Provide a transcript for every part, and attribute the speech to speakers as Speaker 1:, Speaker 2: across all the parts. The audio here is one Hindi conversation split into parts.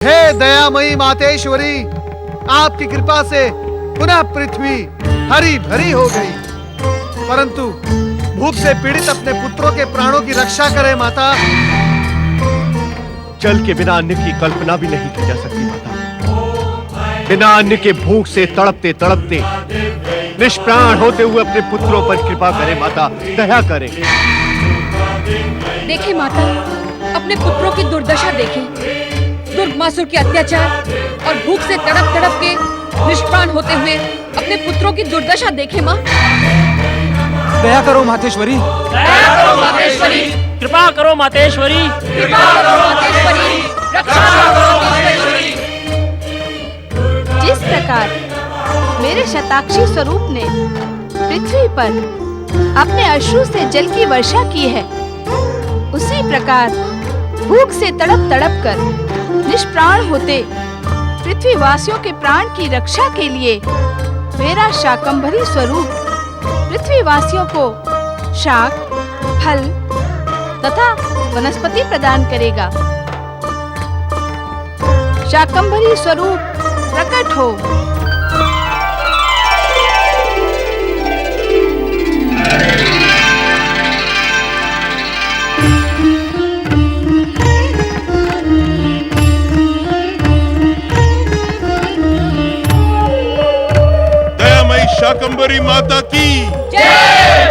Speaker 1: हे दयामयी मातेश्वरी, आपकी कृपा से पुनः पृथ्वी हरी भरी हो गई, परंतु भूख से पीड़ित अपने पुत्रों के प्राणों की रक्षा करें माता।
Speaker 2: जल के बिना अन्न की कल्पना भी नहीं की जा सकती माता। बिना अन्न के भूख से तड़पते तड़पते निष्प्राण होते हुए अपने पुत्रों पर कृपा करें माता, दया करें।
Speaker 3: देखें माता, अपने पुत्रों की दुर्दशा देखें। दुर्गमासुर के अत्याचार और भूख से तड़प तड़प के निष्प्राण होते हुए अपने पुत्रों की दुर्दशा देखें माँ।
Speaker 4: दया करो मातेश्वरी,
Speaker 3: दया करो मातेश्वरी,
Speaker 5: कृपा करो मातेश्वरी,
Speaker 3: कृपा करो मातेश्वरी, रक्षा करो मातेश्वरी।
Speaker 6: जिस प्रकार मेरे शताक्षी स्वरूप ने पृथ्वी पर अपने अश्रु से जल की वर्षा की है, उसी प्रकार भूख से तड़प तड़प कर निष्प्राण होते पृथ्वीवासियों के प्राण की रक्षा के लिए मेरा शाकंभरी स्वरूप पृथ्वीवासियों को शाक, फल तथा वनस्पति प्रदान करेगा। शाकंभरी स्वरूप प्रकट हो।
Speaker 7: शाकंभरी माता की
Speaker 1: जय।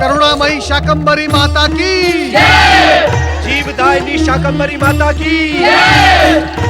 Speaker 1: करुणामयी शाकंभरी माता की
Speaker 2: जय। जीवदायिनी शाकंभरी माता की
Speaker 1: जय।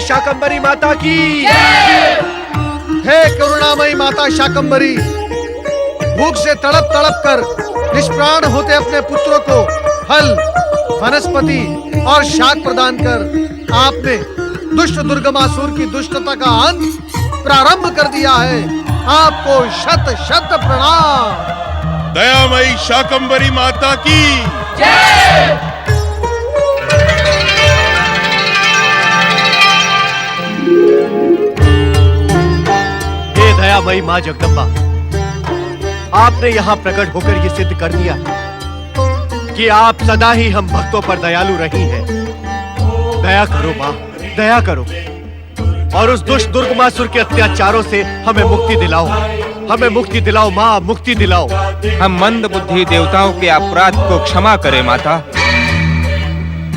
Speaker 2: शाकंभरी माता की
Speaker 1: जय। हे करुणामयी माता शाकंभरी, भूख से तड़प तड़प कर निष्प्राण होते अपने पुत्रों को फल, वनस्पति और शाक प्रदान कर आपने दुष्ट दुर्गमासुर की दुष्टता का अंत प्रारंभ कर दिया है। आपको शत शत प्रणाम।
Speaker 7: दयामयी शाकंभरी माता की
Speaker 1: जय।
Speaker 2: दयामयी माँ जगदम्बा, आपने यहाँ प्रकट होकर ये सिद्ध कर दिया कि आप सदा ही हम भक्तों पर दयालु रही हैं। दया करो माँ, दया करो और उस दुष्ट दुर्गमासुर के अत्याचारों से हमें मुक्ति दिलाओ। हमें मुक्ति दिलाओ माँ, मुक्ति दिलाओ।
Speaker 4: हम मंद बुद्धि देवताओं के अपराध को क्षमा करें माता।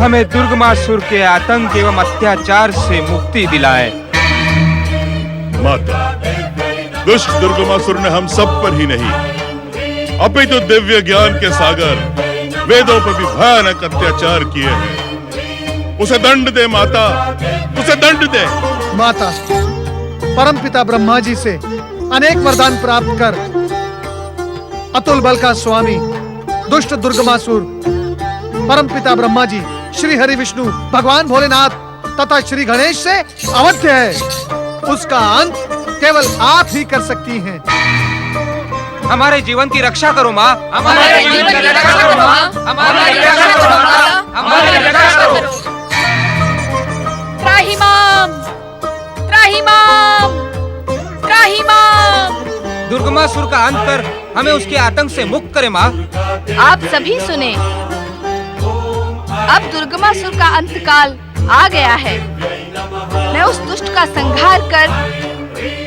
Speaker 4: हमें दुर्गमासुर के आतंक एवं अत्याचार से मुक्ति दिलाए।
Speaker 7: माता, दुष्ट दुर्गमासुर ने हम सब पर ही नहीं अपितु दिव्य ज्ञान के सागर वेदों पर भी भयानक अत्याचार किए हैं। उसे दंड दे माता, उसे दंड दे।
Speaker 1: माता, परमपिता ब्रह्मा जी से अनेक वरदान प्राप्त कर अतुल बल का स्वामी दुष्ट दुर्गमासुर परमपिता ब्रह्मा जी, श्री हरि विष्णु भगवान भोलेनाथ तथा श्री गणेश से अवध्य है। उसका अंत केवल आप ही कर सकती हैं।
Speaker 4: हमारे जीवन की रक्षा करो माँ,
Speaker 3: हमारे जीवन की रक्षा करो माँ, हमारी रक्षा करो माता, हमारी रक्षा करो। त्राहिमाम, त्राहिमाम, त्राहिमाम।
Speaker 4: दुर्गमासुर का अंत कर हमें उसके आतंक से मुक्त करे माँ।
Speaker 6: आप सभी सुने, अब दुर्गमासुर का अंतकाल आ गया है। मैं उस दुष्ट का संहार कर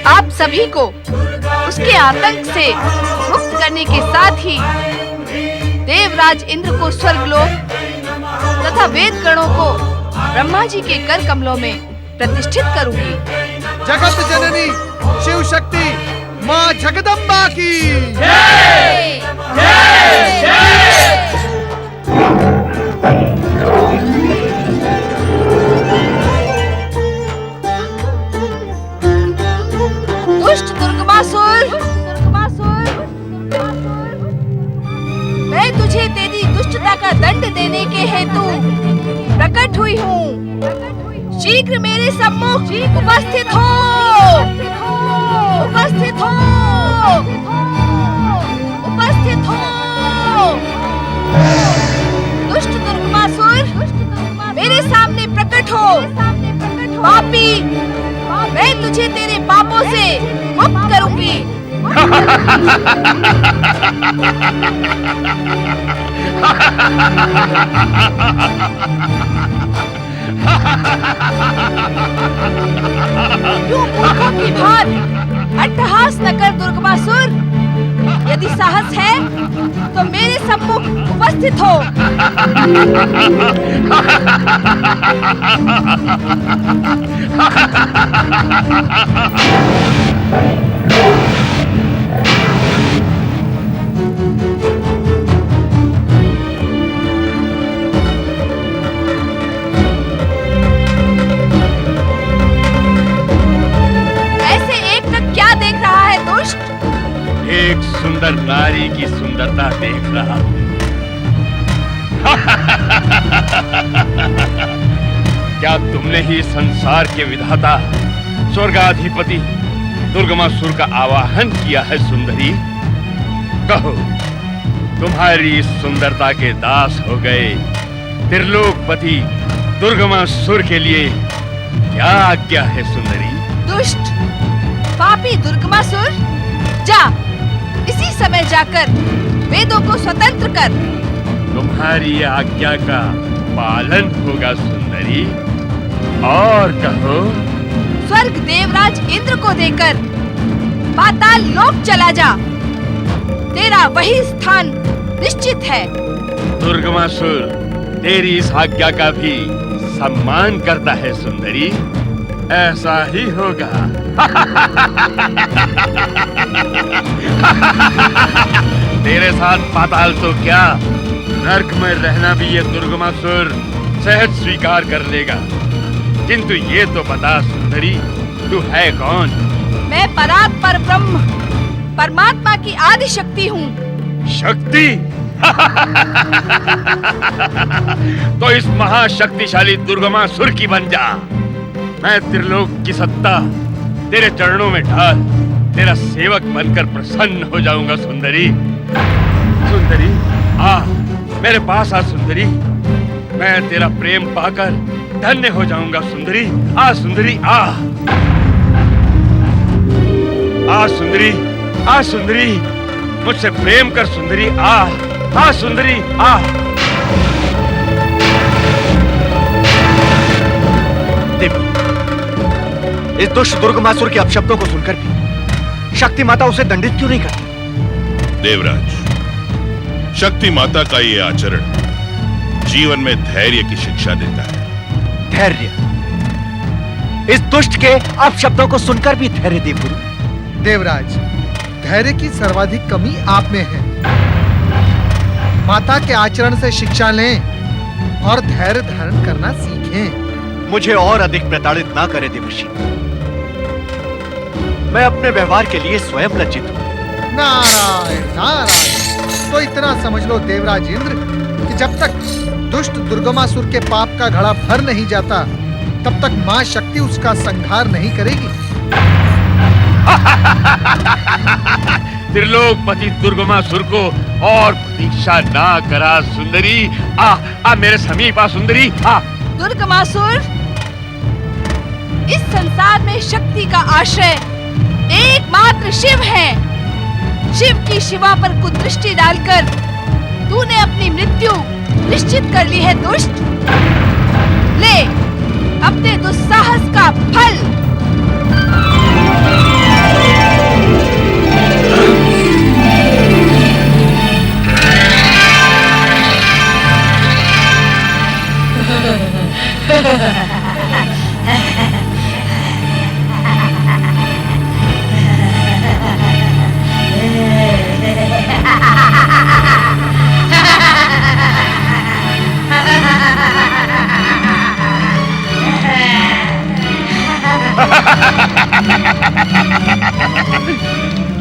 Speaker 6: आप सभी को उसके आतंक से मुक्त करने के साथ ही देवराज इंद्र को स्वर्गलोक तथा वेद गणों को ब्रह्मा जी के कर कमलों में प्रतिष्ठित करूंगी।
Speaker 1: जगत जननी शिव शक्ति माँ जगदम्बा की
Speaker 3: जय! जय! जय!
Speaker 6: दुष्ट दुर्गमासुर, मैं तुझे तेरी दुष्टता का दंड देने के हेतु प्रकट हुई हूँ। शीघ्र मेरे सम्मुख उपस्थित हो, उपस्थित हो, उपस्थित हो। दुष्ट दुर्गमासुर, मेरे सामने प्रकट हो। पापी, मैं तुझे तेरे पापों से मुक्त करूंगी। यूं मूर्खों की भांति अट्टहास न कर दुर्गमासुर। यदि साहस है तो मेरे सम्मुख उपस्थित हो। ऐसे एकटक क्या देख रहा है दुष्ट?
Speaker 7: एक सुंदर नारी की सुंदरता देख रहा हूं। क्या तुमने ही संसार के विधाता स्वर्गाधिपति दुर्गमासुर का आवाहन किया है सुंदरी? कहो, तुम्हारी इस सुंदरता के दास हो गए त्रिलोकपति दुर्गमासुर के लिए क्या आज्ञा है सुंदरी?
Speaker 6: दुष्ट पापी दुर्गमासुर, जा इसी समय जाकर वेदों को स्वतंत्र कर।
Speaker 7: तुम्हारी आज्ञा का पालन होगा सुंदरी। और कहो।
Speaker 6: स्वर्ग देवराज इंद्र को देकर पाताल लोक चला जा। तेरा वही स्थान निश्चित है।
Speaker 7: दुर्गमासुर तेरी इस आज्ञा का भी सम्मान करता है सुंदरी। ऐसा ही होगा। तेरे साथ पाताल तो क्या, नर्क में रहना भी ये दुर्गमासुर सहज स्वीकार कर लेगा। किंतु ये तो बता सुंदरी, तू है कौन?
Speaker 6: मैं परात्पर ब्रह्म परमात्मा की आदि शक्ति हूँ।
Speaker 7: शक्ति? तो इस महाशक्तिशाली दुर्गमासुर की बन जा। मैं त्रिलोक की सत्ता तेरे चरणों में ढाल तेरा सेवक बनकर प्रसन्न हो जाऊंगा सुंदरी। सुंदरी आ, मेरे पास आ सुंदरी। मैं तेरा प्रेम पाकर धन्य हो जाऊंगा सुंदरी। आ सुंदरी आ। आ सुंदरी, आ सुंदरी, मुझसे प्रेम कर सुंदरी। आ, आ सुंदरी आ।
Speaker 2: देवी, इस दुष्ट दुर्गमासुर के अपशब्दों को सुनकर भी शक्ति माता उसे दंडित क्यों नहीं करती?
Speaker 7: देवराज, शक्ति माता का ये आचरण जीवन में धैर्य की शिक्षा देता है।
Speaker 2: धैर्य? इस दुष्ट के अपशब्दों को सुनकर भी धैर्य दे गुरु।
Speaker 1: देवराज, धैर्य की सर्वाधिक कमी आप में है। माता के आचरण से शिक्षा लें और धैर्य धारण करना सीखें।
Speaker 2: मुझे और अधिक प्रताड़ित ना करें देवर्षि। मैं अपने व्यवहार के लिए स्वयं लज्जित हूं।
Speaker 1: नारायण नारायण। तो इतना समझ लो देवराज इंद्र कि जब तक दुष्ट दुर्गमासुर के पाप का घड़ा भर नहीं जाता, तब तक मां शक्ति उसका संहार नहीं करेगी।
Speaker 7: त्रिलोकपति दुर्गमासुर को और प्रतीक्षा ना करा सुंदरी। आ मेरे समीप आ सुंदरी। आ।
Speaker 6: दुर्गमासुर, इस संसार में शक्ति का आश्रय एकमात्र शिव है। शिव की शिवा पर कुदृष्टि डालकर तूने अपनी मृत्यु निश्चित कर ली है दुष्ट। ले अपने दुस्साहस का फल।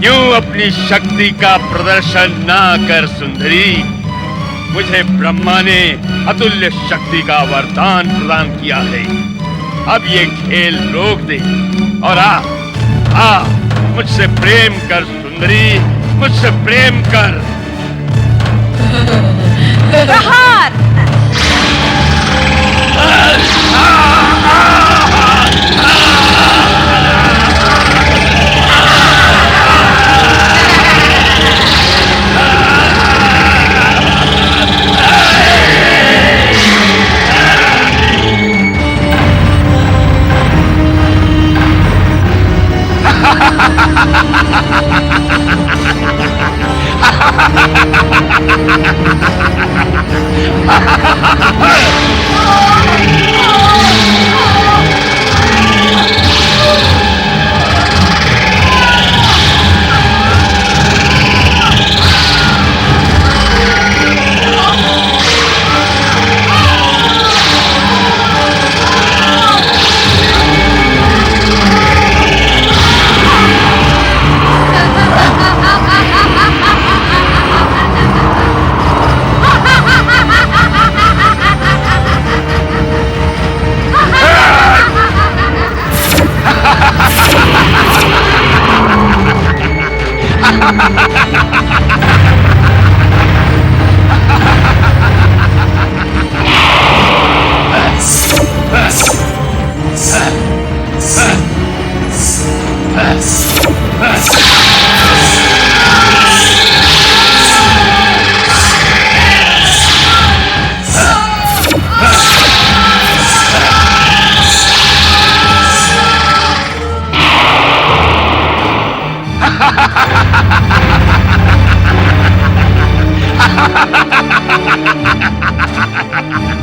Speaker 8: क्यों अपनी शक्ति का प्रदर्शन ना कर सुंदरी? मुझे ब्रह्मा ने अतुल्य शक्ति का वरदान प्रदान किया है। अब ये खेल रोक दे और आ मुझसे प्रेम कर सुंदरी, मुझसे प्रेम कर।
Speaker 6: प्रहार।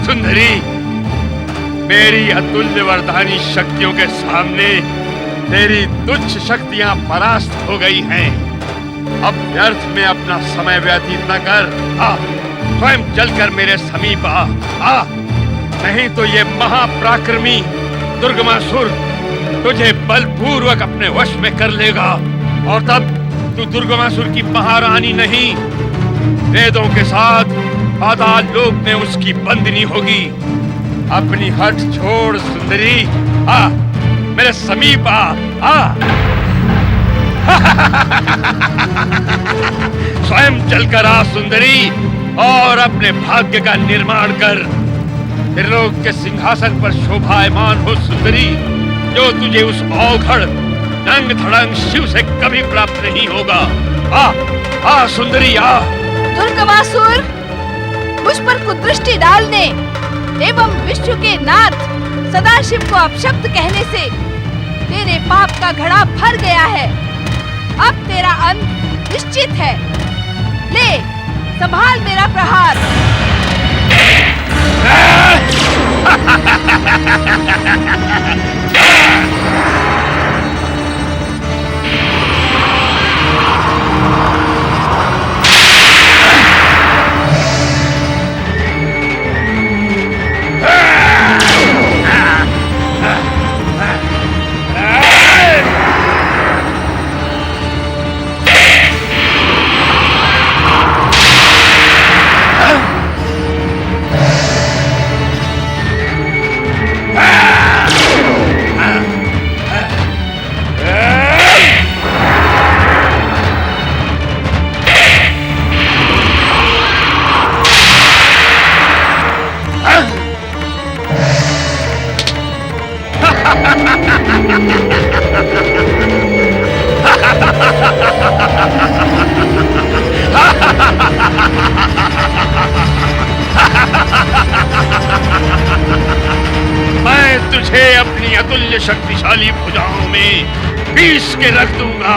Speaker 8: सुंदरी, मेरी अतुल्य वरदानी शक्तियों के सामने तेरी तुच्छ शक्तियां परास्त हो गई हैं। अब व्यर्थ में अपना समय व्यतीत न कर। स्वयं चलकर मेरे समीप आ। नहीं तो ये महापराक्रमी दुर्गमासुर तुझे बलपूर्वक अपने वश में कर लेगा और तब तू दुर्गमासुर की महारानी नहीं, वेदों के साथ पाताल लोक में उसकी बंदिनी होगी। अपनी हठ छोड़ सुंदरी, मेरे समीप आ। स्वयं चलकर आ सुंदरी और अपने भाग्य का निर्माण कर। त्रिलोक के सिंहासन पर शोभायमान हो सुंदरी, जो तुझे उस औघड़ नंग धड़ंग शिव से कभी प्राप्त नहीं होगा। आ सुंदरी आ।
Speaker 6: दुर्गमासुर, मुझ पर कुदृष्टि डालने एवं विश्व के नाथ सदाशिव को अपशब्द कहने से तेरे पाप का घड़ा भर गया है। अब तेरा अंत निश्चित है। ले संभाल मेरा प्रहार।
Speaker 8: अपनी अतुल्य शक्तिशाली भुजाओं में पीस के रख दूंगा।